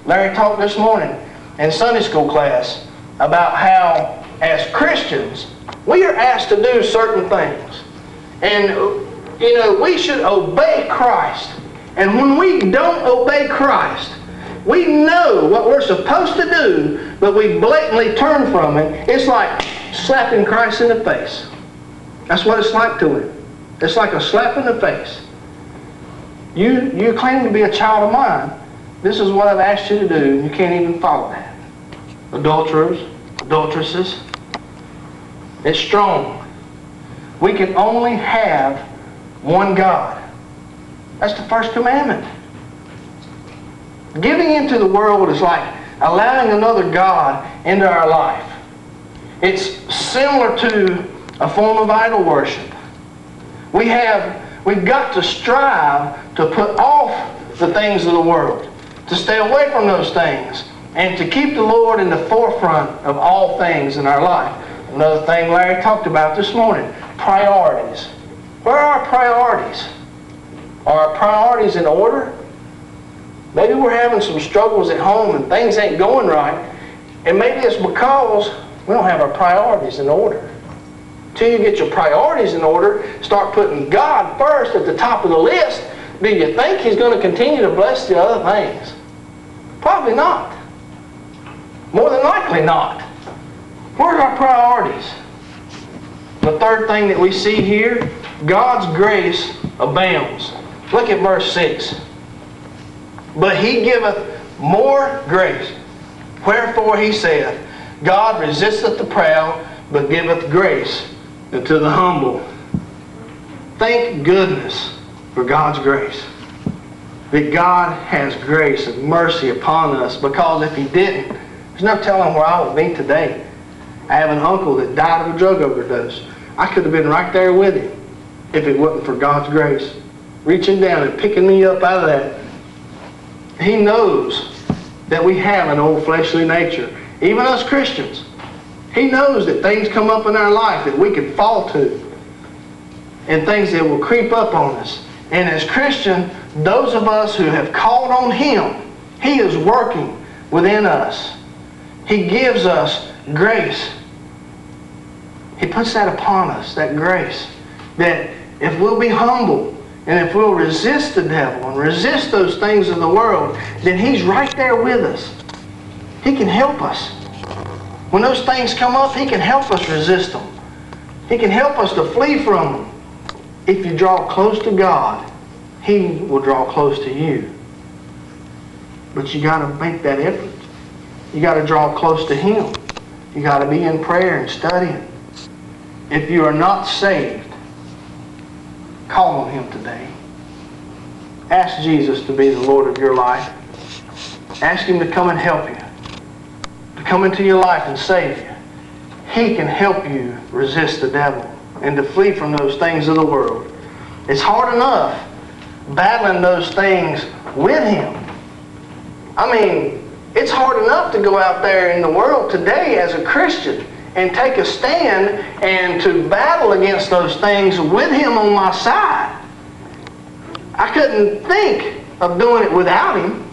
Larry talked this morning in Sunday school class about how, as Christians, we are asked to do certain things. And, we should obey Christ. And when we don't obey Christ, we know what we're supposed to do, but we blatantly turn from it. It's like slapping Christ in the face. That's what it's like to him. It's like a slap in the face. You claim to be a child of mine. This is what I've asked you to do, and you can't even follow that. Adulterers, adulteresses. It's strong. We can only have one God. That's the first commandment. Giving into the world is like allowing another God into our life. It's similar to a form of idol worship. We've got to strive to put off the things of the world, to stay away from those things, and to keep the Lord in the forefront of all things in our life. Another thing Larry talked about this morning, priorities. Where are our priorities? Are our priorities in order? Maybe we're having some struggles at home and things ain't going right, and maybe it's because we don't have our priorities in order. Till you get your priorities in order, start putting God first at the top of the list, do you think He's going to continue to bless the other things? Probably not. More than likely not. Where's our priorities? The third thing that we see here, God's grace abounds. Look at verse 6. But He giveth more grace. Wherefore He saith, God resisteth the proud, but giveth grace unto the humble. Thank goodness for God's grace. That God has grace and mercy upon us, because if He didn't, there's no telling where I would be today. I have an uncle that died of a drug overdose. I could have been right there with him if it wasn't for God's grace. Reaching down and picking me up out of that. He knows that we have an old fleshly nature. Even us Christians. He knows that things come up in our life that we can fall to. And things that will creep up on us. And as Christians, those of us who have called on Him, He is working within us. He gives us grace. He puts that upon us, that grace. That if we'll be humble, and if we'll resist the devil and resist those things of the world, then He's right there with us. He can help us. When those things come up, He can help us resist them. He can help us to flee from them. If you draw close to God, He will draw close to you. But you got to make that effort. You got to draw close to Him. You got to be in prayer and studying. If you are not saved, call on Him today. Ask Jesus to be the Lord of your life. Ask Him to come and help you. To come into your life and save you. He can help you resist the devil and to flee from those things of the world. It's hard enough battling those things with Him. I mean, it's hard enough to go out there in the world today as a Christian and take a stand and to battle against those things with Him on my side. I couldn't think of doing it without Him.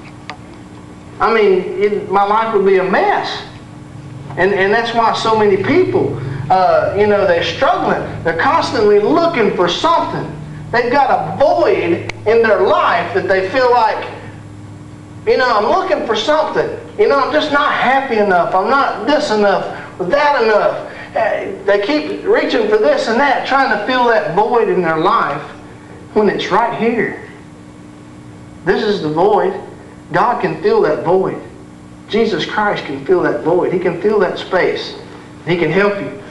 I mean, my life would be a mess. And that's why so many people, they're struggling. They're constantly looking for something. They've got a void in their life that they feel like, I'm looking for something. I'm just not happy enough. I'm not this enough, that enough. They keep reaching for this and that, trying to fill that void in their life when it's right here. This is the void. God can fill that void. Jesus Christ can fill that void. He can fill that space. He can help you.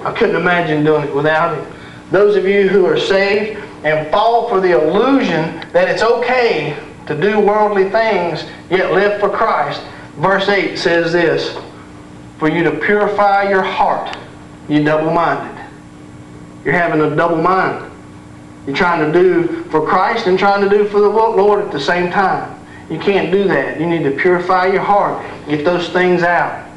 I couldn't imagine doing it without Him. Those of you who are saved and fall for the illusion that it's okay to do worldly things, yet live for Christ. Verse 8 says this, for you to purify your heart, you double-minded. You're having a double mind. You're trying to do for Christ and trying to do for the Lord at the same time. You can't do that. You need to purify your heart. Get those things out.